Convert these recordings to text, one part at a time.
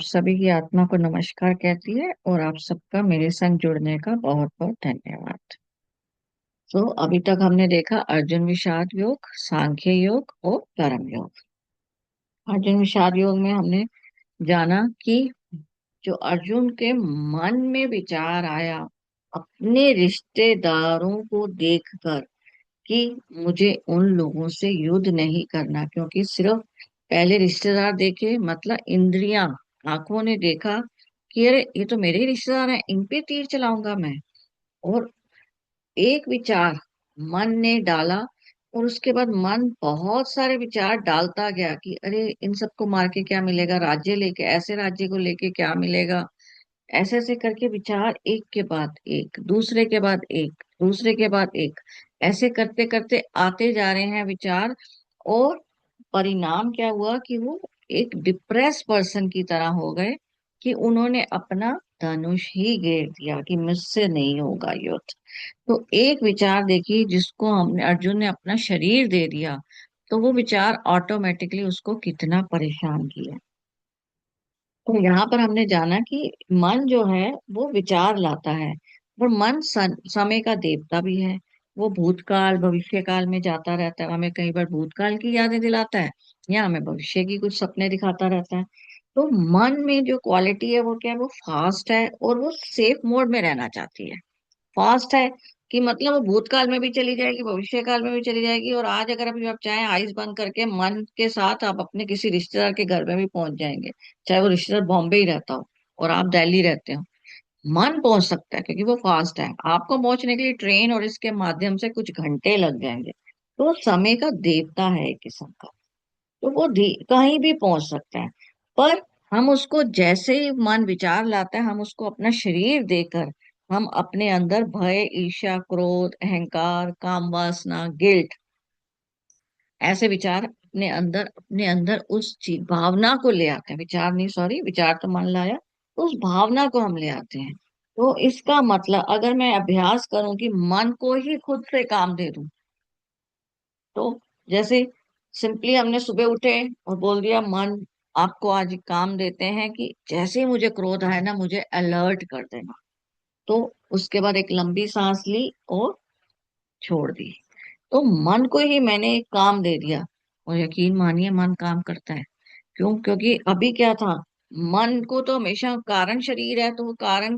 सभी की आत्मा को नमस्कार कहती है और आप सबका मेरे संग जुड़ने का बहुत बहुत धन्यवाद। तो अभी तक हमने देखा अर्जुन विषाद योग, सांख्य योग और कर्म योग। अर्जुन विषाद योग में हमने जाना कि जो अर्जुन के मन में विचार आया अपने रिश्तेदारों को देखकर कि मुझे उन लोगों से युद्ध नहीं करना, क्योंकि सिर्फ पहले रिश्तेदार देखे मतलब इंद्रियां, आंखों ने देखा कि अरे ये तो मेरे ही रिश्तेदार हैं, इन पे तीर चलाऊंगा मैं। और एक विचार मन ने डाला और उसके बाद मन बहुत सारे विचार डालता गया कि अरे इन सबको मार के क्या मिलेगा, राज्य लेके, ऐसे राज्य को लेके क्या मिलेगा। ऐसे ऐसे करके विचार एक के बाद एक, दूसरे के बाद एक, दूसरे के बाद एक, ऐसे करते करते आते जा रहे हैं विचार। और परिणाम क्या हुआ कि वो एक डिप्रेस पर्सन की तरह हो गए कि उन्होंने अपना धनुष ही गिर दिया कि मुझसे नहीं होगा युद्ध। तो एक विचार देखिए जिसको हमने अर्जुन ने अपना शरीर दे दिया, तो वो विचार ऑटोमेटिकली उसको कितना परेशान किया। तो यहाँ पर हमने जाना कि मन जो है वो विचार लाता है। और मन समय का देवता भी है। वो भूतकाल भविष्य काल में जाता रहता है, हमें कई बार भूतकाल की यादें दिलाता है या हमें भविष्य की कुछ सपने दिखाता रहता है। तो मन में जो क्वालिटी है वो क्या है, वो फास्ट है और वो सेफ मोड में रहना चाहती है। फास्ट है कि मतलब वो भूतकाल में भी चली जाएगी, भविष्य काल में भी चली जाएगी, और आज अगर अभी आप चाहें आइस बंद करके मन के साथ आप अपने किसी रिश्तेदार के घर में भी पहुंच जाएंगे। चाहे वो रिश्तेदार बॉम्बे ही रहता हो और आप दिल्ली रहते हो, मन पहुंच सकता है क्योंकि वो फास्ट है। आपको पहुंचने के लिए ट्रेन और इसके माध्यम से कुछ घंटे लग जाएंगे। तो समय का देवता है एक किस्म का। तो वो कहीं भी पहुंच सकता है। पर हम उसको जैसे ही मन विचार लाता है, हम उसको अपना शरीर देकर हम अपने अंदर भय, ईर्ष्या, क्रोध, अहंकार, काम वासना, गिल्ट, ऐसे विचार अपने अंदर उस चीज भावना को ले आते हैं। विचार नहीं, सॉरी, विचार तो मन लाया, उस भावना को हम ले आते हैं। तो इसका मतलब अगर मैं अभ्यास करूं कि मन को ही खुद से काम दे दूं, तो जैसे सिंपली हमने सुबह उठे और बोल दिया मन, आपको आज काम देते हैं कि जैसे ही मुझे क्रोध आए ना मुझे अलर्ट कर देना। तो उसके बाद एक लंबी सांस ली और छोड़ दी। तो मन को ही मैंने एक काम दे दिया। और यकीन मानिए मन काम करता है। क्यों? क्योंकि अभी क्या था, मन को तो हमेशा कारण शरीर है, तो वो कारण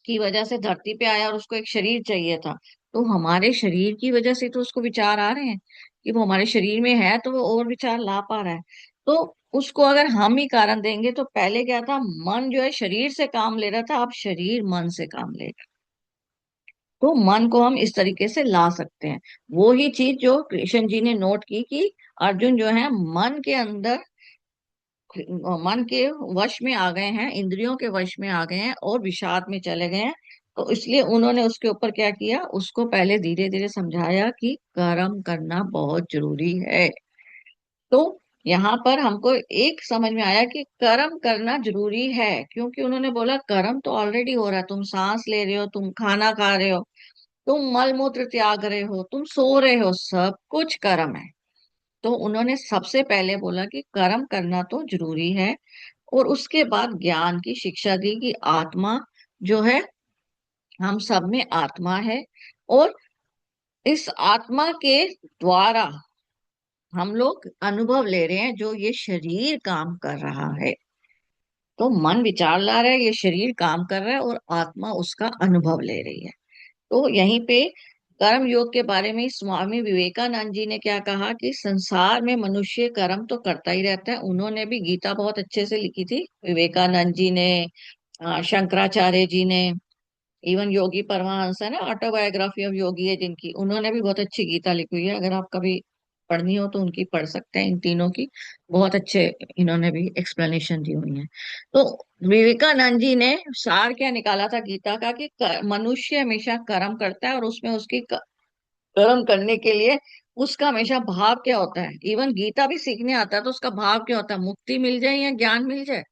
की वजह से धरती पे आया और उसको एक शरीर चाहिए था। तो हमारे शरीर की वजह से तो उसको विचार आ रहे हैं कि वो हमारे शरीर में है, तो वो और विचार ला पा रहा है। तो उसको अगर हम ही कारण देंगे, तो पहले क्या था, मन जो है शरीर से काम ले रहा था, अब शरीर मन से काम लेगा। तो मन को हम इस तरीके से ला सकते हैं। वो ही चीज जो कृष्ण जी ने नोट की कि अर्जुन जो है मन के अंदर, मन के वश में आ गए हैं, इंद्रियों के वश में आ गए हैं और विषाद में चले गए हैं। तो इसलिए उन्होंने उसके ऊपर क्या किया, उसको पहले धीरे धीरे समझाया कि कर्म करना बहुत जरूरी है। तो यहाँ पर हमको एक समझ में आया कि कर्म करना जरूरी है, क्योंकि उन्होंने बोला कर्म तो ऑलरेडी हो रहा है, तुम सांस ले रहे हो, तुम खाना खा रहे हो, तुम मल मूत्र त्याग रहे हो, तुम सो रहे हो, सब कुछ कर्म है। तो उन्होंने सबसे पहले बोला कि कर्म करना तो जरूरी है। और उसके बाद ज्ञान की शिक्षा दी कि आत्मा जो है, हम सब में आत्मा है, और इस आत्मा के द्वारा हम लोग अनुभव ले रहे हैं, जो ये शरीर काम कर रहा है। तो मन विचार ला रहा है, ये शरीर काम कर रहा है और आत्मा उसका अनुभव ले रही है। तो यहीं पे कर्म योग के बारे में स्वामी विवेकानंद जी ने क्या कहा कि संसार में मनुष्य कर्म तो करता ही रहता है। उन्होंने भी गीता बहुत अच्छे से लिखी थी, विवेकानंद जी ने, शंकराचार्य जी ने, इवन योगी परमहंस है ना, ऑटोबायोग्राफी ऑफ योगी है जिनकी, उन्होंने भी बहुत अच्छी गीता लिखी हुई है। अगर आप कभी पढ़नी हो तो उनकी पढ़ सकते हैं, इन तीनों की बहुत अच्छे इन्होंने भी एक्सप्लेनेशन दी हुई है। तो विवेकानंद जी ने सार क्या निकाला था गीता का कि मनुष्य हमेशा कर्म करता है और उसमें उसकी कर्म करने के लिए उसका हमेशा भाव क्या होता है। इवन गीता भी सीखने आता है तो उसका भाव क्या होता है, मुक्ति मिल जाए या ज्ञान मिल जाए।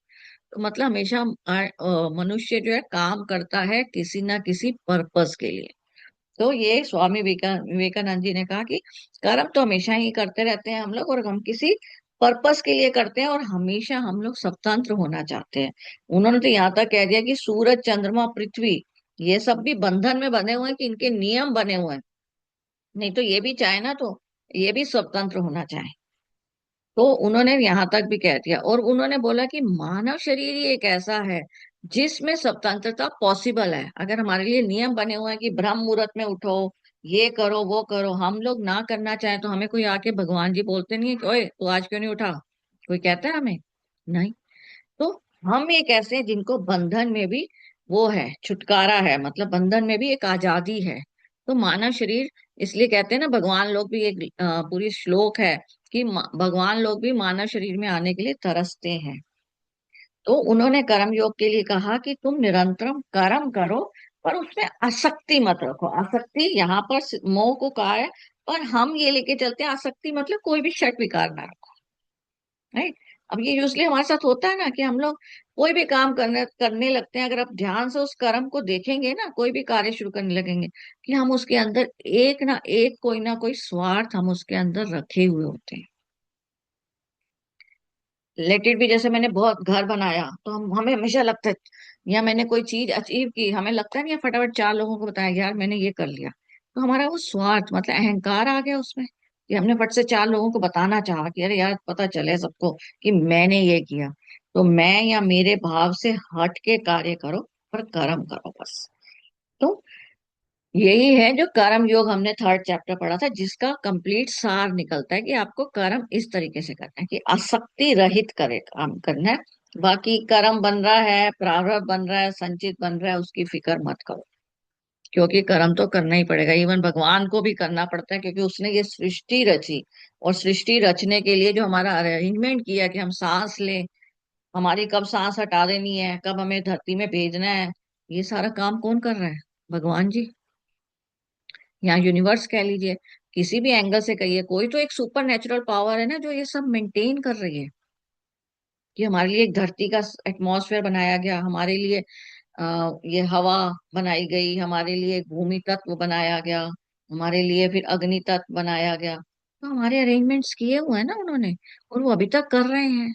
तो मतलब हमेशा मनुष्य जो है काम करता है किसी ना किसी पर्पस के लिए। तो ये स्वामी विवेकानंद जी ने कहा कि कर्म तो हमेशा ही करते रहते हैं हम लोग, और हम किसी पर्पस के लिए करते हैं और हमेशा हम लोग स्वतंत्र होना चाहते हैं। उन्होंने तो यहाँ तक कह दिया कि सूरज, चंद्रमा, पृथ्वी, ये सब भी बंधन में बने हुए हैं, कि इनके नियम बने हुए हैं। नहीं तो ये भी चाहे ना, तो ये भी स्वतंत्र होना चाहे। तो उन्होंने यहाँ तक भी कह दिया, और उन्होंने बोला कि मानव शरीर ही एक ऐसा है जिसमें स्वतंत्रता पॉसिबल है। अगर हमारे लिए नियम बने हुए हैं कि ब्रह्म मुहूर्त में उठो, ये करो वो करो, हम लोग ना करना चाहें तो हमें कोई आके भगवान जी बोलते नहीं है कि ओए तू आज क्यों नहीं उठा, कोई कहता है हमें? नहीं। तो हम एक ऐसे हैं जिनको बंधन में भी वो है, छुटकारा है, मतलब बंधन में भी एक आजादी है। तो मानव शरीर, इसलिए कहते हैं ना, भगवान लोग भी एक पूरी श्लोक है कि भगवान लोग भी मानव शरीर में आने के लिए तरसते हैं। तो उन्होंने कर्म योग के लिए कहा कि तुम निरंतर कर्म करो, पर उसमें आसक्ति मत रखो। आसक्ति यहाँ पर मोह को कहा है, पर हम ये लेके चलते हैं आसक्ति मतलब कोई भी शक विकार ना रखो। राइट। अब ये यूजली हमारे साथ होता है ना, कि हम लोग कोई भी काम करने करने लगते हैं, अगर आप ध्यान से उस कर्म को देखेंगे ना, कोई भी कार्य शुरू करने लगेंगे, कि हम उसके अंदर एक ना कोई स्वार्थ हम उसके अंदर रखे हुए होते हैं। लेट इट भी, जैसे मैंने बहुत घर बनाया तो हम हमें हमेशा लगता है, या मैंने कोई चीज अचीव की, हमें लगता नहीं है फटाफट चार लोगों को बताया यार मैंने ये कर लिया। तो हमारा वो स्वार्थ मतलब अहंकार आ गया उसमें, कि हमने फट से चार लोगों को बताना चाहा कि अरे यार पता चले सबको कि मैंने ये किया। तो मैं या मेरे भाव से हट के कार्य करो, पर कर्म करो बस। तो यही है जो कर्म योग हमने थर्ड चैप्टर पढ़ा था, जिसका कंप्लीट सार निकलता है कि आपको कर्म इस तरीके से करना है कि आसक्ति रहित करे काम करना है। बाकी कर्म बन रहा है, प्रारब्ध बन रहा है, संचित बन रहा है, उसकी फिक्र मत करो, क्योंकि कर्म तो करना ही पड़ेगा। इवन भगवान को भी करना पड़ता है, क्योंकि उसने ये सृष्टि रची, और सृष्टि रचने के लिए जो हमारा अरेंजमेंट किया कि हम सांस लें, हमारी कब सांस हटा देनी है, कब हमें धरती में भेजना है, ये सारा काम कौन कर रहा है? भगवान जी, या यूनिवर्स कह लीजिए, किसी भी एंगल से कहिए, कोई तो एक सुपर नेचुरल पावर है ना जो ये सब मेंटेन कर रही है। कि हमारे लिए एक धरती का एटमॉस्फेयर बनाया गया, हमारे लिए ये हवा बनाई गई, हमारे लिए एक भूमि तत्व बनाया गया, हमारे लिए फिर अग्नि तत्व बनाया गया। तो हमारे अरेंजमेंट्स किए हुए हैं ना उन्होंने, और वो अभी तक कर रहे हैं।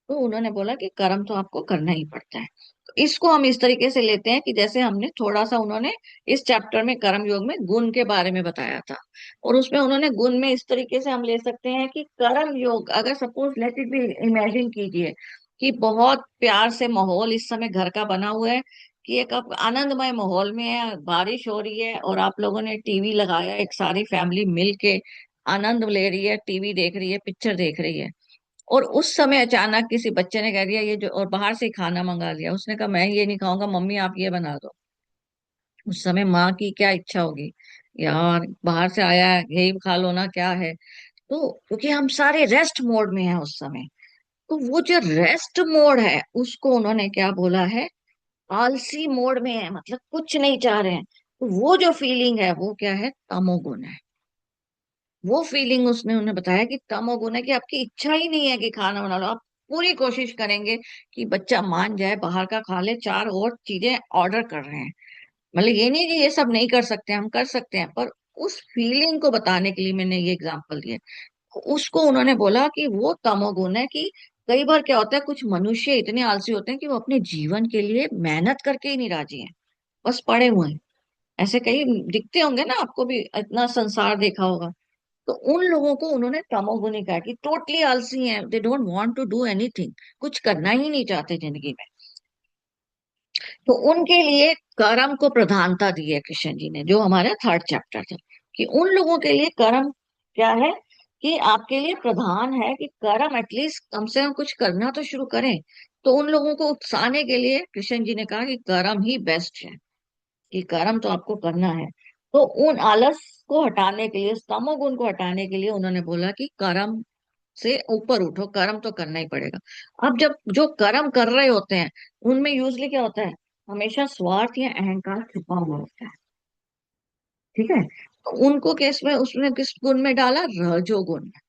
तो उन्होंने बोला कि कर्म तो आपको करना ही पड़ता है। तो इसको हम इस तरीके से लेते हैं कि जैसे हमने थोड़ा सा, उन्होंने इस चैप्टर में कर्म योग में गुण के बारे में बताया था, और उसमें उन्होंने गुण में इस तरीके से हम ले सकते हैं कि कर्म योग, अगर suppose let it be, imagine कीजिए कि बहुत प्यार से माहौल इस समय घर का बना हुआ है, कि एक आप आनंदमय माहौल में है, बारिश हो रही है, और आप लोगों ने टीवी लगाया, एक सारी फैमिली मिल के आनंद ले रही है, टीवी देख रही है, पिक्चर देख रही है। और उस समय अचानक किसी बच्चे ने कह दिया ये जो, और बाहर से ही खाना मंगा लिया, उसने कहा मैं ये नहीं खाऊंगा, मम्मी आप ये बना दो। उस समय माँ की क्या इच्छा होगी, यार बाहर से आया है यही खा लो ना, क्या है। तो क्योंकि हम सारे रेस्ट मोड में हैं उस समय, तो वो जो रेस्ट मोड है उसको उन्होंने क्या बोला है, आलसी मोड में है, मतलब कुछ नहीं चाह रहे हैं। तो वो जो फीलिंग है वो क्या है, तमोगुण है। वो फीलिंग उसने उन्हें बताया कि तमोगुण है, कि आपकी इच्छा ही नहीं है कि खाना बना लो, आप पूरी कोशिश करेंगे कि बच्चा मान जाए, बाहर का खा ले, चार और चीजें ऑर्डर कर रहे हैं। मतलब ये नहीं कि ये सब नहीं कर सकते, हम कर सकते हैं, पर उस फीलिंग को बताने के लिए मैंने ये एग्जांपल दिए। उसको उन्होंने बोला कि वो तमोगुण है, कि कई बार क्या होता है, कुछ मनुष्य इतने आलसी होते हैं कि वो अपने जीवन के लिए मेहनत करके ही नहीं राजी हैं, बस पड़े हुए हैं। ऐसे कई दिखते होंगे ना, आपको भी इतना संसार देखा होगा। तो उन लोगों को उन्होंने तमोगुनी कहा, कि टोटली आलसी हैं, they don't want to do anything, कुछ करना ही नहीं चाहते जिंदगी में। तो उनके लिए कर्म को प्रधानता दी है कृष्ण जी ने, जो हमारा थर्ड चैप्टर था, कि उन लोगों के लिए कर्म क्या है, कि आपके लिए प्रधान है कि कर्म एटलीस्ट कम से कम कुछ करना तो शुरू करें। तो उन लोगों को उकसाने के लिए कृष्ण जी ने कहा कि कर्म ही बेस्ट है, कि कर्म तो आपको करना है। तो उन आलस को हटाने के लिए, तमोगुण को हटाने के लिए उन्होंने बोला कि कर्म से ऊपर उठो, कर्म तो करना ही पड़ेगा। अब जब जो कर्म कर रहे होते हैं, उनमें यूजली क्या होता है, हमेशा स्वार्थ या अहंकार छुपा हुआ होता है। ठीक है। तो उनको केस में उसने किस गुण में डाला, रजोगुण में।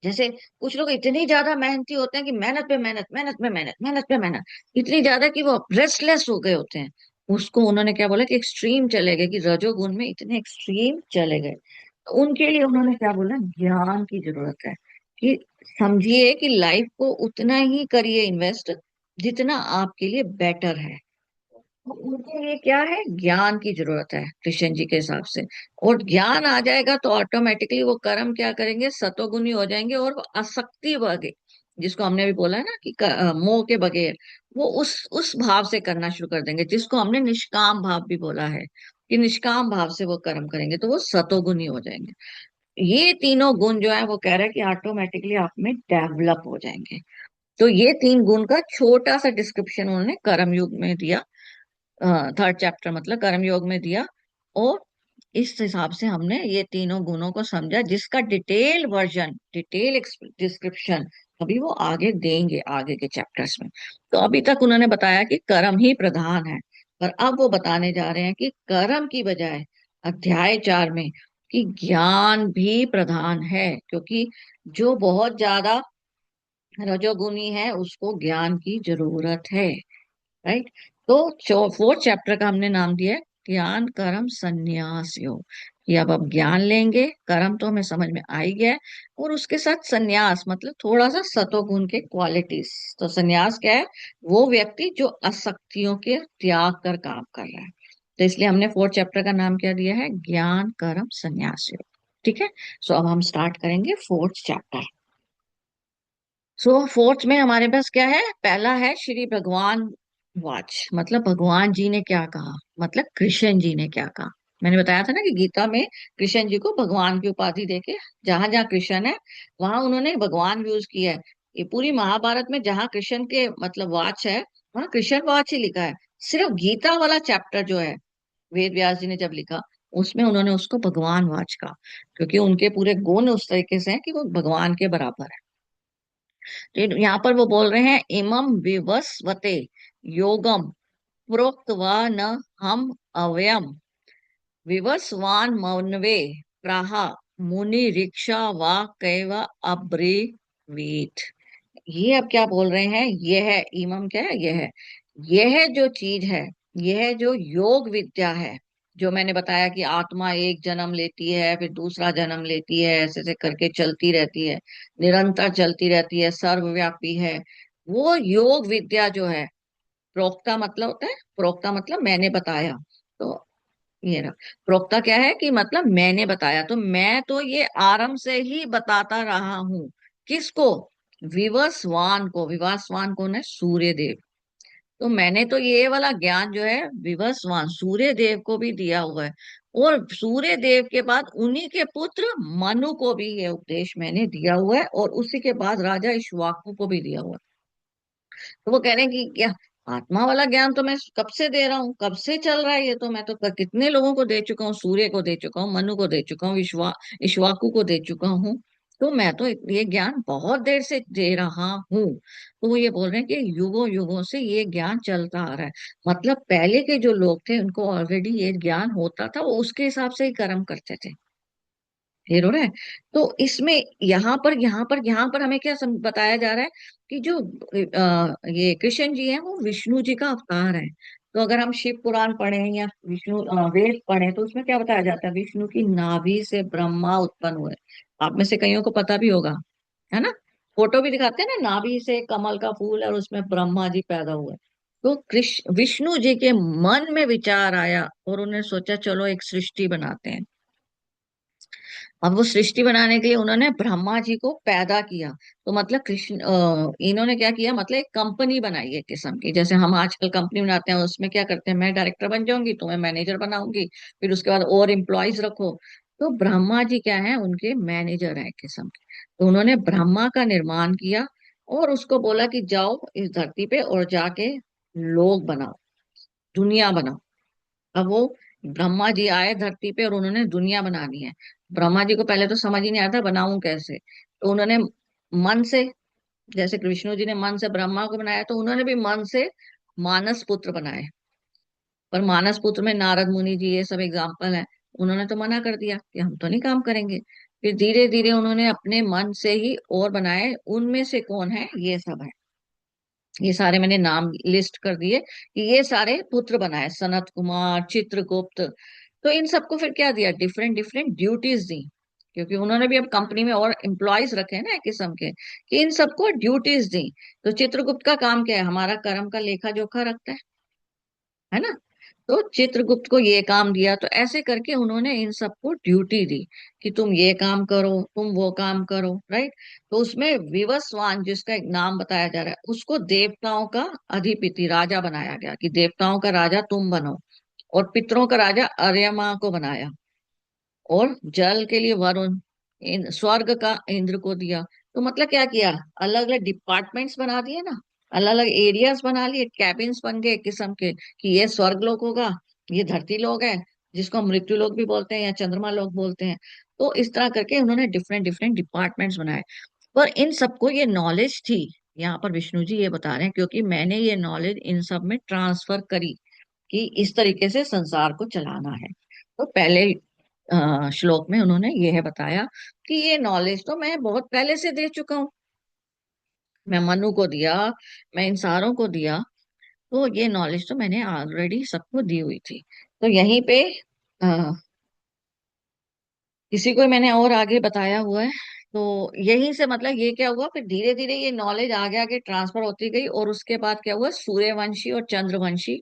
जैसे कुछ लोग इतनी ज्यादा मेहनती होते हैं कि मेहनत पे मेहनत, मेहनत पे मेहनत, मेहनत पे मेहनत, इतनी ज्यादा कि वो रेस्टलेस हो गए होते हैं। उसको उन्होंने क्या बोला कि एक्सट्रीम चले गए, कि रजोगुण में इतने एक्सट्रीम चले गए। तो उनके लिए उन्होंने क्या बोला, ज्ञान की जरूरत है, कि समझिए कि लाइफ को उतना ही करिए इन्वेस्ट जितना आपके लिए बेटर है। तो उनके लिए क्या है, ज्ञान की जरूरत है कृष्ण जी के हिसाब से। और ज्ञान आ जाएगा तो ऑटोमेटिकली वो कर्म क्या करेंगे, सतोगुनी हो जाएंगे, और वो आसक्ति बगे, जिसको हमने भी बोला है ना कि मोह के बगैर, वो उस भाव से करना शुरू कर देंगे, जिसको हमने निष्काम भाव भी बोला है, कि निष्काम भाव से वो कर्म करेंगे तो वो सतोगुनी हो जाएंगे। ये तीनों गुण जो है वो कह रहे हैं कि ऑटोमेटिकली आप में डेवलप हो जाएंगे। तो ये तीन गुण का छोटा सा डिस्क्रिप्शन उन्होंने कर्मयुग में दिया, थर्ड चैप्टर मतलब कर्मयोग में दिया। और इस हिसाब से हमने ये तीनों गुणों को समझा, जिसका डिटेल वर्जन, डिटेल डिस्क्रिप्शन अभी वो आगे देंगे आगे के चैप्टर्स में। तो अभी तक उन्होंने बताया कि कर्म ही प्रधान है, पर अब वो बताने जा रहे हैं कि कर्म की बजाय अध्याय 4 में कि ज्ञान भी प्रधान है, क्योंकि जो बहुत ज्यादा रजोगुनी है उसको ज्ञान की जरूरत है। राइट। तो फोर्थ चैप्टर का हमने नाम दिया है ज्ञान कर्म संन्यास योग, कि अब ज्ञान लेंगे, कर्म तो हमें समझ में आ ही गया है, और उसके साथ संन्यास मतलब थोड़ा सा सतोगुण के क्वालिटीज। तो संन्यास क्या है, वो व्यक्ति जो आसक्तियों के त्याग कर काम कर रहा है। तो इसलिए हमने फोर्थ चैप्टर का नाम क्या दिया है, ज्ञान कर्म संन्यास योग। ठीक है। सो अब हम स्टार्ट करेंगे फोर्थ चैप्टर। सो फोर्थ में हमारे पास क्या है, पहला है श्री भगवान वाच, मतलब भगवान जी ने क्या कहा, मतलब कृष्ण जी ने क्या कहा। मैंने बताया था ना कि गीता में कृष्ण जी को भगवान की उपाधि देके, जहां जहां कृष्ण है वहां उन्होंने भगवान यूज किया है। ये पूरी महाभारत में जहां कृष्ण के मतलब वाच है, वहां कृष्ण वाच ही लिखा है। सिर्फ गीता वाला चैप्टर जो है, वेद व्यास जी ने जब लिखा, उसमें उन्होंने उसको भगवान वाच कहा, क्योंकि उनके पूरे गुण उस तरीके से हैं कि वो भगवान के बराबर है। तो यहाँ पर वो बोल रहे हैं इमम विवस्वते योगम प्रोक्तवा न हम अव्ययम विवस्वान मौनवे प्राह मुनि रिक्षा वा कैव अब्रीवीत। ये अब क्या बोल रहे हैं, यह है इमम, क्या है, यह जो चीज है, यह जो योग विद्या है, जो मैंने बताया कि आत्मा एक जन्म लेती है फिर दूसरा जन्म लेती है, ऐसे ऐसे करके चलती रहती है, निरंतर चलती रहती है, सर्वव्यापी है। वो योग विद्या जो है, प्रोक्ता मतलब होता है, प्रोक्ता मतलब मैंने बताया। तो ये रहा, प्रोक्ता क्या है कि मतलब मैंने बताया, तो मैं तो ये आरंभ से ही बताता रहा हूं। किसको, विवस्वान को। विवस्वान कौन है, सूर्य देव। तो मैंने तो ये वाला ज्ञान जो है विवस्वान सूर्य देव को भी दिया हुआ है, और सूर्य देव के बाद उन्हीं के पुत्र मनु को भी ये उपदेश मैंने दिया हुआ है, और उसी के बाद राजा इक्ष्वाकु को भी दिया हुआ है। तो वो कह रहे हैं कि क्या, आत्मा वाला ज्ञान तो मैं कब से दे रहा हूँ, कब से चल रहा है ये, तो मैं तो कितने लोगों को दे चुका हूँ, सूर्य को दे चुका हूँ, मनु को दे चुका हूँ, इक्ष्वाकु को दे चुका हूँ। तो मैं तो ये ज्ञान बहुत देर से दे रहा हूँ। तो वो ये बोल रहे हैं कि युगों युगों से ये ज्ञान चलता आ रहा है। मतलब पहले के जो लोग थे उनको ऑलरेडी ये ज्ञान होता था, वो उसके हिसाब से ही कर्म करते थे। क्लियर हो रहा है। तो इसमें यहाँ पर हमें क्या बताया जा रहा है कि जो ये कृष्ण जी हैं वो विष्णु जी का अवतार है। तो अगर हम शिव पुराण पढ़ें या विष्णु वेद पढ़ें तो उसमें क्या बताया जाता है, विष्णु की नाभि से ब्रह्मा उत्पन्न हुए। आप में से कईयों को पता भी होगा, है ना। फोटो भी दिखाते हैं ना, नाभि से कमल का फूल है और उसमें ब्रह्मा जी पैदा हुए। तो कृष्ण विष्णु जी के मन में विचार आया और उन्होंने सोचा चलो एक सृष्टि बनाते हैं। अब वो सृष्टि बनाने के लिए उन्होंने ब्रह्मा जी को पैदा किया। तो मतलब कृष्ण इन्होंने क्या किया, मतलब एक कंपनी बनाई है किस्म की, जैसे हम आजकल कंपनी बनाते हैं, उसमें क्या करते हैं, मैं डायरेक्टर बन जाऊंगी, तुम्हें मैनेजर बनाऊंगी, फिर उसके बाद और एम्प्लॉयज रखो। तो ब्रह्मा जी क्या है, उनके मैनेजर है किस्म के। तो उन्होंने ब्रह्मा का निर्माण किया और उसको बोला कि जाओ इस धरती पे और जाके लोग बनाओ, दुनिया बनाओ। अब वो ब्रह्मा जी आए धरती पे और उन्होंने दुनिया बनानी है। ब्रह्मा जी को पहले तो समझ ही नहीं आता बनाऊं कैसे, तो उन्होंने मन से, जैसे विष्णु जी ने मन से ब्रह्मा को बनाया, तो उन्होंने भी मन से मानस पुत्र बनाए। पर मानस पुत्र में नारद मुनि जी ये सब एग्जाम्पल है, उन्होंने तो मना कर दिया कि हम तो नहीं काम करेंगे। फिर धीरे धीरे उन्होंने अपने मन से ही और बनाए, उनमें से कौन है, ये सब है। ये सारे मैंने नाम लिस्ट कर दिए कि ये सारे पुत्र बनाए, सनत कुमार, चित्रगुप्त। तो इन सबको फिर क्या दिया, डिफरेंट डिफरेंट ड्यूटीज दी। क्योंकि उन्होंने भी अब कंपनी में और एम्प्लॉयज रखे हैं ना एक किस्म के, कि इन सबको ड्यूटीज दी। तो चित्रगुप्त का काम क्या है, हमारा कर्म का लेखा जोखा रखता है ना। तो चित्रगुप्त को ये काम दिया, तो ऐसे करके उन्होंने इन सबको ड्यूटी दी कि तुम ये काम करो, तुम वो काम करो, राइट। तो उसमें विवस्वान जिसका एक नाम बताया जा रहा है, उसको देवताओं का अधिपति राजा बनाया गया, कि देवताओं का राजा तुम बनो। और पितरों का राजा अर्यमा को बनाया। और जल के लिए वरुण, स्वर्ग का इंद्र को दिया। तो मतलब क्या किया, अलग अलग डिपार्टमेंट्स बना दिए ना, अलग अलग एरियाज बना लिए, कैबिन्स बन गए एक किस्म के, कि ये स्वर्ग लोक होगा, ये धरती लोक है, जिसको हम मृत्यु लोक भी बोलते हैं या चंद्रमा लोक बोलते हैं। तो इस तरह करके उन्होंने डिफरेंट डिफरेंट डिपार्टमेंट्स बनाए। पर इन सबको ये नॉलेज थी, यहाँ पर विष्णु जी ये बता रहे हैं, क्योंकि मैंने ये नॉलेज इन सब में ट्रांसफर करी, कि इस तरीके से संसार को चलाना है। तो पहले श्लोक में उन्होंने यह बताया कि ये नॉलेज तो मैं बहुत पहले से दे चुका हूँ, मैं मनु को दिया, मैं इन सारों को दिया। तो ये नॉलेज तो मैंने ऑलरेडी सबको दी हुई थी। तो यहीं पे अ, किसी को मैंने और आगे बताया हुआ है। तो यहीं से मतलब ये क्या हुआ, फिर धीरे धीरे ये नॉलेज आगे आगे ट्रांसफर होती गई, और उसके बाद क्या हुआ, सूर्यवंशी और चंद्रवंशी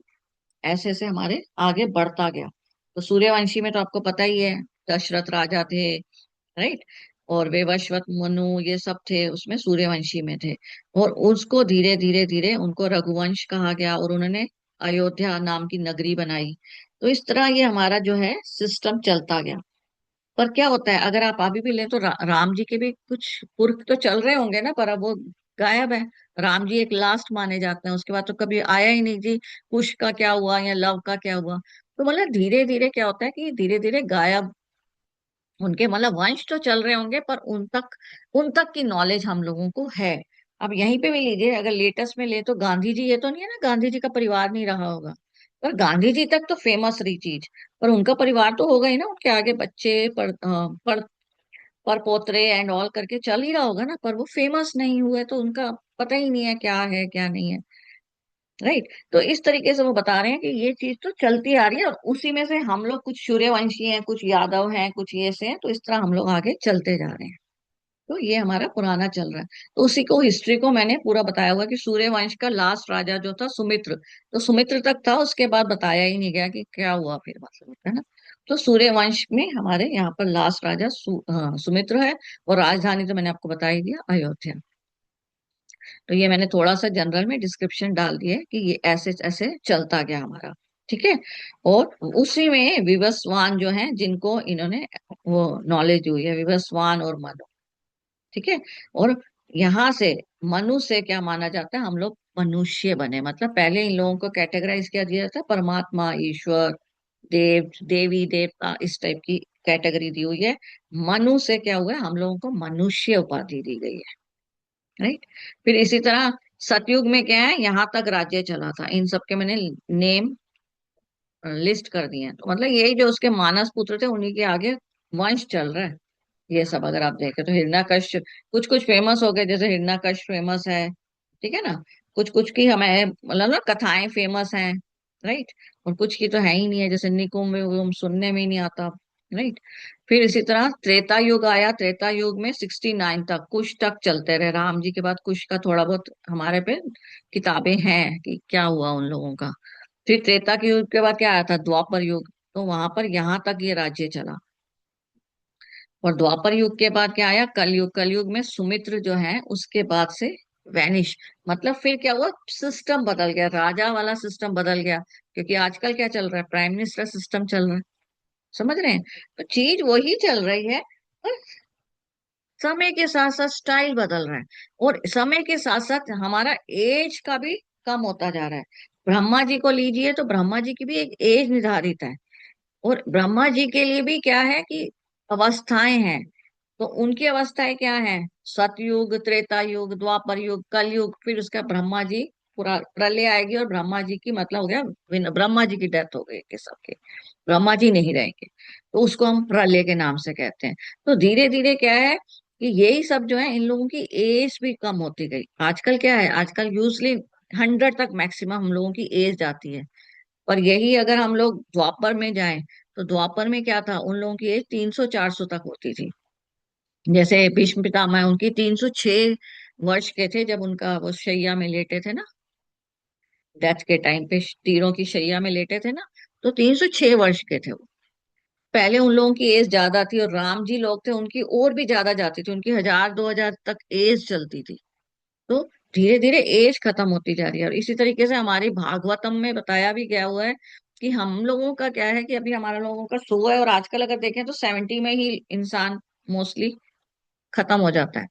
ऐसे ऐसे हमारे आगे बढ़ता गया। तो सूर्यवंशी में तो आपको पता ही है, दशरथ राजा थे, राइट। और वैवस्वत मनु ये सब थे, उसमें सूर्यवंशी में थे। और उसको धीरे धीरे धीरे उनको रघुवंश कहा गया, और उन्होंने अयोध्या नाम की नगरी बनाई। तो इस तरह ये हमारा जो है सिस्टम चलता गया। पर क्या होता है, अगर आप अभी भी लें तो राम जी के भी कुछ पुरख तो चल रहे होंगे ना, पर अब वो गायब है। राम जी एक लास्ट माने जाते हैं, उसके बाद तो कभी आया ही नहीं जी, कुश का क्या हुआ या लव का क्या हुआ। तो मतलब धीरे धीरे क्या होता है कि धीरे धीरे गायब, उनके मतलब वंश तो चल रहे होंगे, पर उन तक की नॉलेज हम लोगों को है। अब यहीं पे भी लीजिए, अगर लेटेस्ट में ले तो गांधी जी, ये तो नहीं है ना गांधी जी का परिवार नहीं रहा होगा, पर गांधी जी तक तो फेमस रही चीज। पर उनका परिवार तो होगा ही ना, उनके आगे बच्चे पर पोतरे एंड ऑल करके चल ही रहा होगा ना, पर वो फेमस नहीं हुए, तो उनका पता ही नहीं है क्या नहीं है, राइट। तो इस तरीके से वो बता रहे हैं कि ये चीज तो चलती आ रही है, और उसी में से हम लोग कुछ सूर्यवंशी हैं, कुछ यादव हैं, कुछ ये से हैं, तो इस तरह हम लोग आगे चलते जा रहे हैं। तो ये हमारा पुराना चल रहा है। तो उसी को हिस्ट्री को मैंने पूरा बताया हुआ कि सूर्यवंश का लास्ट राजा जो था सुमित्र, तो सुमित्र तक था, उसके बाद बताया ही नहीं गया कि क्या हुआ फिर, मतलब है ना। तो सूर्यवंश में हमारे यहाँ पर लास्ट राजा सुमित्र है। और राजधानी तो मैंने आपको बता ही दिया, अयोध्या। तो ये मैंने थोड़ा सा जनरल में डिस्क्रिप्शन डाल दिया है कि ये ऐसे ऐसे चलता गया हमारा, ठीक है। और उसी में विवस्वान जो है, जिनको इन्होंने वो नॉलेज हुई है, विवस्वान और मनु, ठीक है। और यहाँ से मनु से क्या माना जाता है, हम लोग मनुष्य बने, मतलब पहले इन लोगों को कैटेगराइज किया गया था, परमात्मा, ईश्वर, देव, देवी, देवता, इस टाइप की कैटेगरी दी हुई है। मनु से क्या हुआ है, हम लोगों को मनुष्य उपाधि दी गई है, राइट। फिर इसी तरह सतयुग में क्या है, यहाँ तक राज्य चला था, इन सबके मैंने नेम लिस्ट कर दिए हैं। तो मतलब यही जो उसके मानस पुत्र थे, उन्हीं के आगे वंश चल रहा है। ये सब अगर आप देखें तो हिरण्यकश्यप, कुछ कुछ फेमस हो गए, जैसे हिरण्यकश्यप फेमस है, ठीक है ना। कुछ कुछ की हमें मतलब ना कथाएं फेमस हैं, राइट। और कुछ की तो है ही नहीं है, जैसे निकुंभ में वो हम सुनने में ही नहीं आता, राइट। फिर इसी तरह त्रेता युग आया, त्रेता युग में 69 तक, कुछ तक चलते रहे, राम जी के बाद कुछ का थोड़ा बहुत हमारे पे किताबें हैं कि क्या हुआ उन लोगों का। फिर त्रेता के युग के बाद क्या आया था, द्वापर युग। तो वहां पर यहाँ तक ये राज्य चला। और द्वापर युग के बाद क्या आया, कलयुग। कलयुग में सुमित्र जो है उसके बाद से वैनिश, मतलब फिर क्या हुआ, सिस्टम बदल गया, राजा वाला सिस्टम बदल गया। क्योंकि आजकल क्या चल रहा है, प्राइम मिनिस्टर सिस्टम चल रहा है, समझ रहे हैं। तो चीज वही चल रही है, पर समय के साथ साथ स्टाइल बदल रहा है। और समय के साथ साथ हमारा एज का भी कम होता जा रहा है। ब्रह्मा जी को लीजिए, तो ब्रह्मा जी की भी एक एज निर्धारित है। और ब्रह्मा जी के लिए भी क्या है कि अवस्थाएं हैं। तो उनकी अवस्थाएं क्या है, सतयुग, त्रेता युग, द्वापर युग, कलयुग, फिर उसका ब्रह्मा जी, पूरा प्रलय आएगी, और ब्रह्मा जी की मतलब हो गया ब्रह्मा जी की डेथ हो गई, के सबके ब्रह्मा जी नहीं रहेंगे। तो उसको हम प्रलय के नाम से कहते हैं। तो धीरे धीरे क्या है कि यही सब जो है, इन लोगों की एज भी कम होती गई। आजकल क्या है, आजकल यूजली 100 तक मैक्सिमम हम लोगों की एज जाती है। पर यही अगर हम लोग द्वापर में जाएं, तो द्वापर में क्या था, उन लोगों की एज 300 400 तक होती थी। जैसे भीष्म पितामह, उनकी 306 वर्ष के थे जब उनका वो शैया में लेटे थे ना, डेथ के टाइम पे तीरों की शैया में लेटे थे ना, तो 306 वर्ष के थे वो। पहले उन लोगों की एज ज्यादा थी, और राम जी लोग थे उनकी और भी ज्यादा जाती थी, उनकी 1000 2000 तक एज चलती थी। तो धीरे धीरे एज खत्म होती जा रही है। और इसी तरीके से हमारी भागवतम में बताया भी गया हुआ है कि हम लोगों का क्या है कि अभी हमारा लोगों का 100 है, और आजकल अगर देखें तो 70 में ही इंसान मोस्टली खत्म हो जाता है।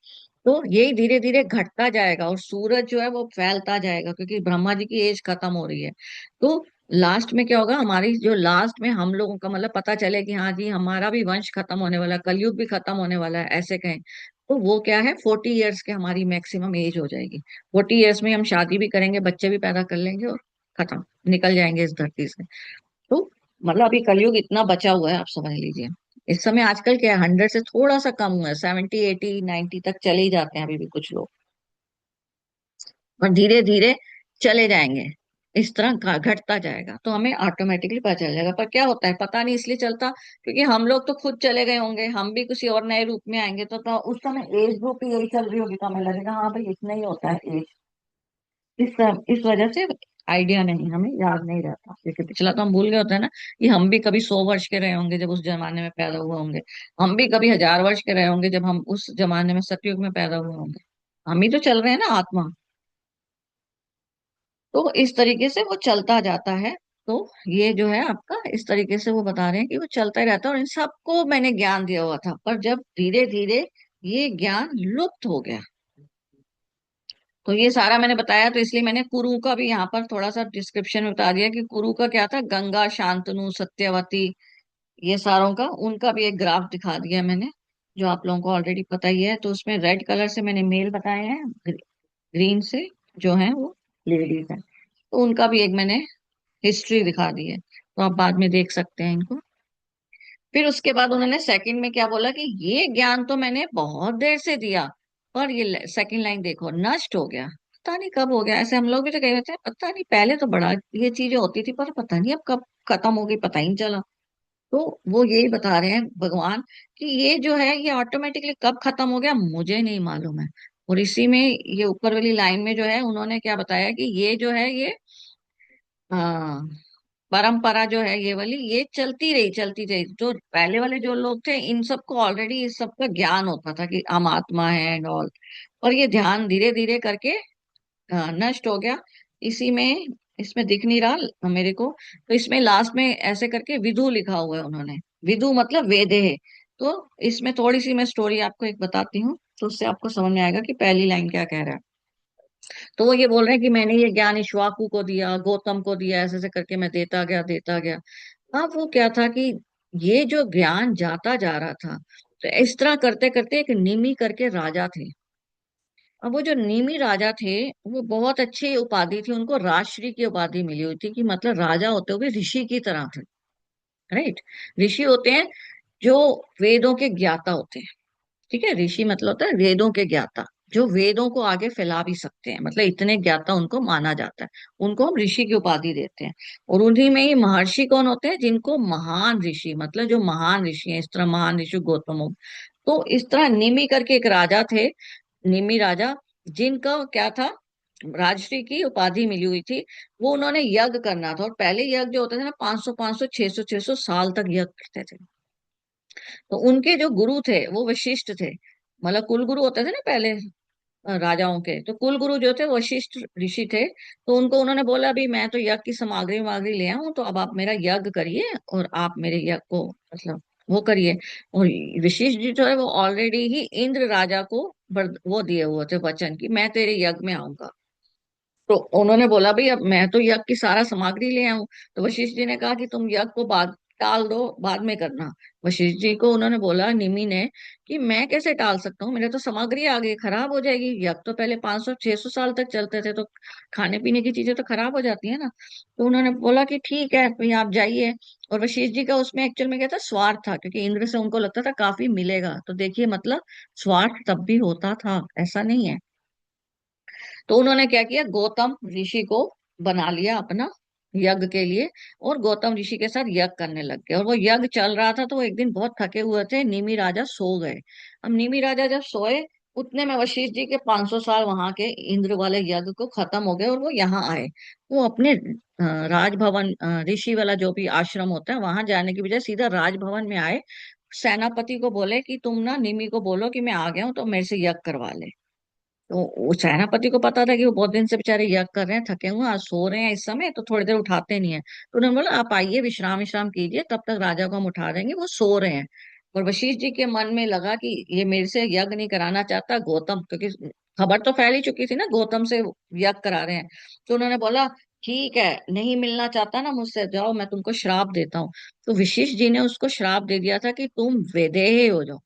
तो यही धीरे धीरे घटता जाएगा, और सूरज जो है वो फैलता जाएगा, क्योंकि ब्रह्मा जी की एज खत्म हो रही है। तो लास्ट में क्या होगा, हमारी जो लास्ट में हम लोगों का मतलब पता चले कि हाँ जी हमारा भी वंश खत्म होने वाला है, कलयुग भी खत्म होने वाला है, ऐसे कहें, तो वो क्या है, 40 ईयर्स के हमारी मैक्सिमम एज हो जाएगी। 40 ईयर्स में हम शादी भी करेंगे, बच्चे भी पैदा कर लेंगे, और खत्म, निकल जाएंगे इस धरती से। तो मतलब अभी कलयुग इतना बचा हुआ है, आप समझ लीजिए। इस समय आजकल क्या है, 100 से थोड़ा सा कम हुआ है, 70 80 90 तक चले ही जाते हैं अभी भी कुछ लोग, और धीरे धीरे चले जाएंगे। इस तरह घटता जाएगा, तो हमें ऑटोमेटिकली पता चल जाएगा। पर क्या होता है पता नहीं इसलिए चलता, क्योंकि हम लोग तो खुद चले गए होंगे, हम भी किसी और नए रूप में आएंगे, तो उस समय एज ग्रुप ही यही चल रही होगी, तो हमें लगेगा हाँ भाई इतना ही होता है एज। इस वजह से आइडिया नहीं, हमें याद नहीं रहता, क्योंकि पिछला तो हम भूल गए होते हैं ना, कि हम भी कभी 100 वर्ष के रहे होंगे जब उस जमाने में पैदा हुए होंगे। हम भी कभी 1000 वर्ष के रहे होंगे जब हम उस जमाने में सतयुग में पैदा हुए होंगे। हम ही तो चल रहे हैं ना आत्मा। तो इस तरीके से वो चलता जाता है। तो ये जो है आपका, इस तरीके से वो बता रहे हैं कि वो चलता ही रहता है, और इन सबको मैंने ज्ञान दिया हुआ था, पर जब धीरे धीरे ये ज्ञान लुप्त हो गया। तो ये सारा मैंने बताया, तो इसलिए मैंने कुरु का भी यहाँ पर थोड़ा सा डिस्क्रिप्शन में बता दिया कि कुरु का क्या था, गंगा, शांतनु, सत्यवती, ये सारों का उनका भी एक ग्राफ दिखा दिया मैंने, जो आप लोगों को ऑलरेडी पता ही है। तो उसमें रेड कलर से मैंने मेल बताए हैं, ग्रीन से जो है वो लेडीज है। तो उनका भी एक मैंने हिस्ट्री दिखा दी है, तो आप बाद में देख सकते हैं इनको। फिर उसके बाद उन्होंने सेकंड में क्या बोला कि ये ज्ञान तो मैंने बहुत देर से दिया, पर ये सेकंड लाइन देखो, नष्ट हो गया। पता नहीं कब हो गया, ऐसे हम लोग भी तो कह रहे थे पता नहीं पहले तो बड़ा ये चीजें होती थी, पर पता नहीं अब कब खत्म हो गई, पता ही नहीं चला। तो वो यही बता रहे हैं भगवान कि ये जो है ये ऑटोमेटिकली कब खत्म हो गया मुझे नहीं मालूम है। और इसी में ये ऊपर वाली लाइन में जो है उन्होंने क्या बताया कि ये जो है ये हाँ, परंपरा जो है ये वाली ये चलती रही। जो पहले वाले जो लोग थे इन सबको ऑलरेडी इस सब का ज्ञान होता था कि हम आत्मा है एंड ऑल। और ये ध्यान धीरे धीरे करके नष्ट हो गया। इसी में इसमें दिख नहीं रहा मेरे को, तो इसमें लास्ट में ऐसे करके विदु लिखा हुआ है उन्होंने। विदु मतलब वेदे है। तो इसमें थोड़ी सी मैं स्टोरी आपको एक बताती हूँ, तो उससे आपको समझ में आएगा कि पहली लाइन क्या कह रहा है। तो वो ये बोल रहे हैं कि मैंने ये ज्ञान इक्ष्वाकु को दिया, गौतम को दिया, ऐसे ऐसे करके मैं देता गया। अब वो क्या था कि ये जो ज्ञान जाता जा रहा था, तो इस तरह करते करते एक निमि करके राजा थे। अब वो जो निमि राजा थे, वो बहुत अच्छी उपाधि थी उनको, राजश्री की उपाधि मिली हुई थी, कि मतलब राजा होते हुए ऋषि की तरह थे। राइट। ऋषि होते हैं जो वेदों के ज्ञाता होते हैं। ठीक है, ऋषि मतलब होता है वेदों के ज्ञाता, जो वेदों को आगे फैला भी सकते हैं, मतलब इतने ज्ञाता उनको माना जाता है। उनको हम ऋषि की उपाधि देते हैं। और उन्हीं में ही महर्षि कौन होते हैं, जिनको महान ऋषि, मतलब जो महान ऋषि हैं, इस तरह महान ऋषि गौतम हो। तो इस तरह निमि करके एक राजा थे, निमि राजा, जिनका क्या था, राजश्री की उपाधि मिली हुई थी। वो उन्होंने यज्ञ करना था, और पहले यज्ञ जो होते थे ना 500 500 600 साल तक यज्ञ करते थे। तो उनके जो गुरु थे वो वशिष्ठ थे, मतलब कुल गुरु होते थे ना पहले राजाओं के, तो कुल गुरु जो थे वशिष्ठ ऋषि थे। तो उनको उन्होंने बोला अभी मैं तो यज्ञ की सामग्री वामग्री ले आऊं, तो अब आप मेरा यज्ञ करिए, और आप मेरे यज्ञ को मतलब वो करिए। और वशिष्ठ जी जो है वो ऑलरेडी ही इंद्र राजा को वो दिए हुए थे वचन की मैं तेरे यज्ञ में आऊंगा। तो उन्होंने बोला भाई अब मैं तो यज्ञ की सारा सामग्री ले आऊं। तो वशिष्ठ जी ने कहा कि तुम यज्ञ को बाद टाल दो, बाद में करना। वशिष्ठ जी को उन्होंने बोला, निमि ने, कि मैं कैसे टाल सकता हूँ, मेरे तो सामग्री आ गई, खराब हो जाएगी। यज्ञ तो पहले 500 600 साल तक चलते थे, तो खाने पीने की चीजें तो खराब हो जाती है ना। तो उन्होंने बोला कि ठीक है भाई आप जाइए। और वशिष्ठ जी का उसमें एक्चुअल में क्या था, स्वार्थ था, क्योंकि इंद्र से उनको लगता था काफी मिलेगा। तो देखिए मतलब स्वार्थ तब भी होता था, ऐसा नहीं है। तो उन्होंने क्या किया, गौतम ऋषि को बना लिया अपना यज्ञ के लिए, और गौतम ऋषि के साथ यज्ञ करने लग गए। और वो यज्ञ चल रहा था तो वो एक दिन बहुत थके हुए थे, निमि राजा सो गए। अब निमि राजा जब सोए, उतने में वशिष्ठ जी के 500 साल वहां के इंद्र वाले यज्ञ को खत्म हो गए और वो यहाँ आए। वो अपने राजभवन, ऋषि वाला जो भी आश्रम होता है वहां जाने की बजाय सीधा राजभवन में आए। सेनापति को बोले कि तुम ना निमि को बोलो कि मैं आ गया हूँ तो मेरे से यज्ञ करवा ले। तो वो सेनापति को पता था कि वो बहुत दिन से बेचारे यज्ञ कर रहे हैं, थके हुए हैं, आज सो रहे हैं इस समय, तो थोड़ी देर उठाते नहीं है। तो उन्होंने बोला आप आइए, विश्राम विश्राम कीजिए, तब तक राजा को हम उठा देंगे, वो सो रहे हैं। और वशिष्ठ जी के मन में लगा कि ये मेरे से यज्ञ नहीं कराना चाहता गौतम, क्योंकि खबर तो फैल ही चुकी थी ना गौतम से यज्ञ करा रहे हैं। तो उन्होंने बोला ठीक है, नहीं मिलना चाहता ना मुझसे, जाओ मैं तुमको श्राप देता हूँ। तो वशिष्ठ जी ने उसको श्राप दे दिया था कि तुम वैदेही हो जाओ।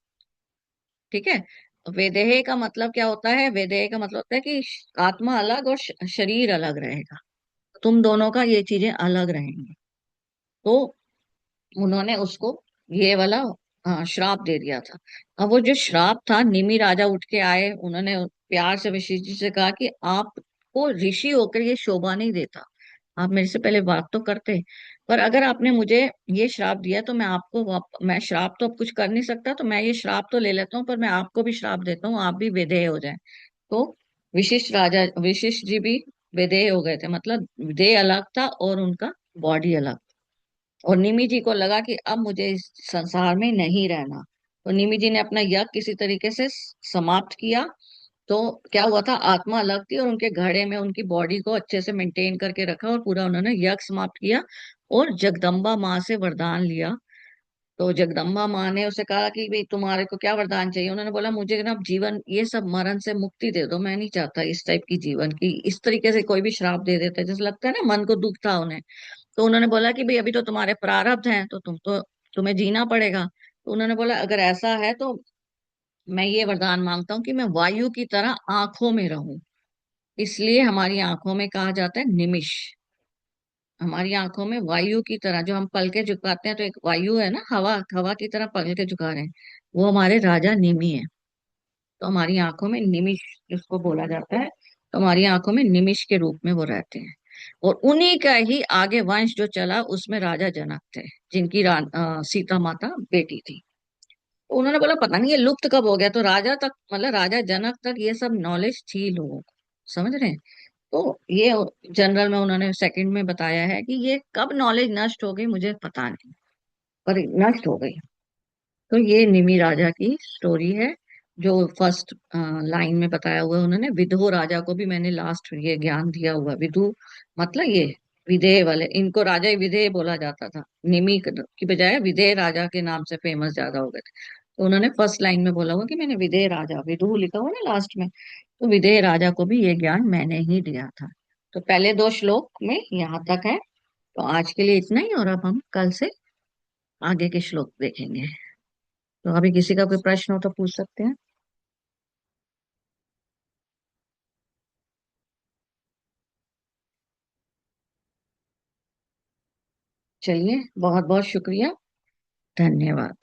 ठीक है। वैदेह का मतलब क्या होता है? वैदेह का मतलब होता है कि आत्मा अलग और शरीर अलग रहेगा। तुम दोनों का ये चीजें अलग रहेंगी। तो उन्होंने उसको ये वाला श्राप दे दिया था। अब वो जो श्राप था, निमि राजा उठ के आए, उन्होंने प्यार से वशिष्ठ जी से कहा कि आपको ऋषि होकर ये शोभा नहीं देता, आप मेरे से पहले बात तो करते। पर अगर आपने मुझे ये श्राप दिया तो मैं आपको मैं श्राप तो अब कुछ कर नहीं सकता, तो मैं ये श्राप तो ले लेता हूँ, पर मैं आपको भी श्राप देता हूँ, आप भी विधेय हो जाए। तो विशिष्ट जी भी विधेय हो गए थे, मतलब देह अलग था और उनका बॉडी अलग। और निमि जी को लगा कि अब मुझे इस संसार में नहीं रहना। तो निमि जी ने अपना यज्ञ किसी तरीके से समाप्त किया। तो क्या हुआ था, आत्मा अलग थी और उनके घड़े में उनकी बॉडी को अच्छे से मेंटेन करके रखा और पूरा उन्होंने यज्ञ समाप्त किया। और जगदम्बा माँ से वरदान लिया। तो जगदम्बा माँ ने उसे कहा कि भाई तुम्हारे को क्या वरदान चाहिए? उन्होंने बोला मुझे ना जीवन, ये सब मरण से मुक्ति दे दो, मैं नहीं चाहता इस टाइप की जीवन की, इस तरीके से कोई भी श्राप दे देता है जैसे लगता है ना मन को दुख था उन्हें। तो उन्होंने बोला कि भाई अभी तो तुम्हारे प्रारब्ध हैं, तो तुम्हें जीना पड़ेगा। तो उन्होंने बोला अगर ऐसा है तो मैं ये वरदान मांगता हूँ कि मैं वायु की तरह आंखों में रहूं। इसलिए हमारी आंखों में कहा जाता है निमिष। हमारी आंखों में वायु की तरह, जो हम पलके झुकाते हैं तो एक वायु है ना, हवा, हवा की तरह पलके झुका रहे हैं, वो हमारे राजा निमि है। तो हमारी आंखों में निमिष जिसको बोला जाता है, तो हमारी आंखों में निमिष के रूप में वो रहते हैं। और उन्हीं का ही आगे वंश जो चला उसमें राजा जनक थे, जिनकी सीता माता बेटी थी। तो उन्होंने बोला पता नहीं ये लुप्त कब हो गया, तो राजा तक, मतलब राजा जनक तक ये सब नॉलेज थी लोगों को, समझ रहे हैं? तो ये जनरल में उन्होंने सेकंड में बताया है कि ये कब नॉलेज नष्ट हो गई मुझे पता नहीं, पर नष्ट हो गई। तो ये निमि राजा की स्टोरी है, जो फर्स्ट लाइन में बताया हुआ है उन्होंने। विदु राजा को भी मैंने लास्ट ये ज्ञान दिया हुआ है। विदु मतलब ये विदेह वाले, इनको राजा विदेह बोला जाता था, निमि की बजाय विदेह राजा के नाम से फेमस ज्यादा हो गए थे। तो उन्होंने फर्स्ट लाइन में बोला हुआ कि मैंने विदेह राजा, विदु लिखा हुआ ना लास्ट में, तो विदेह राजा को भी ये ज्ञान मैंने ही दिया था। तो पहले दो श्लोक में यहाँ तक है। तो आज के लिए इतना ही, और अब हम कल से आगे के श्लोक देखेंगे। तो अभी किसी का कोई प्रश्न हो तो पूछ सकते हैं। चलिए, बहुत बहुत शुक्रिया। धन्यवाद।